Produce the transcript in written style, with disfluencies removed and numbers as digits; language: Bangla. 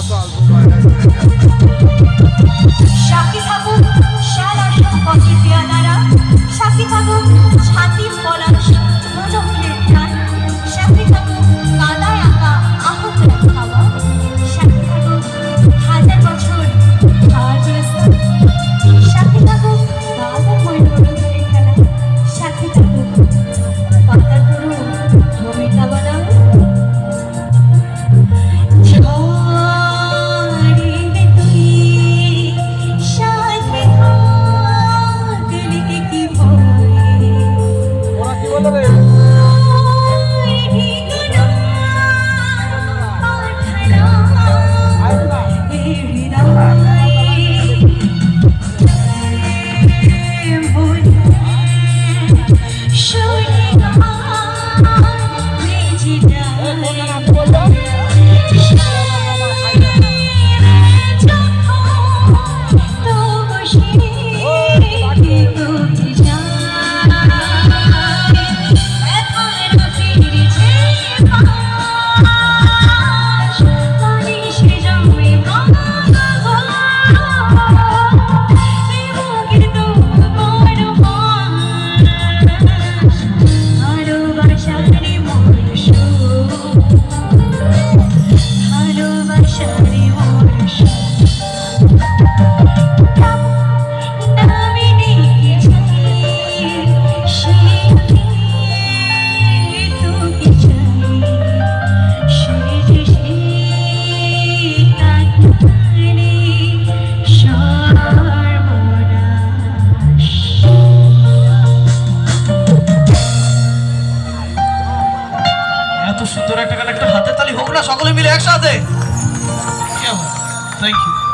সাথী থাকুক শাল আসন পথে পেয়ালারা, সাথী থাকুক ছাতি পলাশ রোজকের ধান, সাথী থাকুক কাদায় আঁকা আহতের খাওয়া, সাথী থাকুক হাজার বছর সাথী থাকুক বাবার ময়ূরের খেলা, সাথী থাকুক পাতার পুরো ভূমিকা বানাও। সুন্দর একটা গান, একটা হাতে তালি হোক না সকলে মিলে একসাথে। Thank you.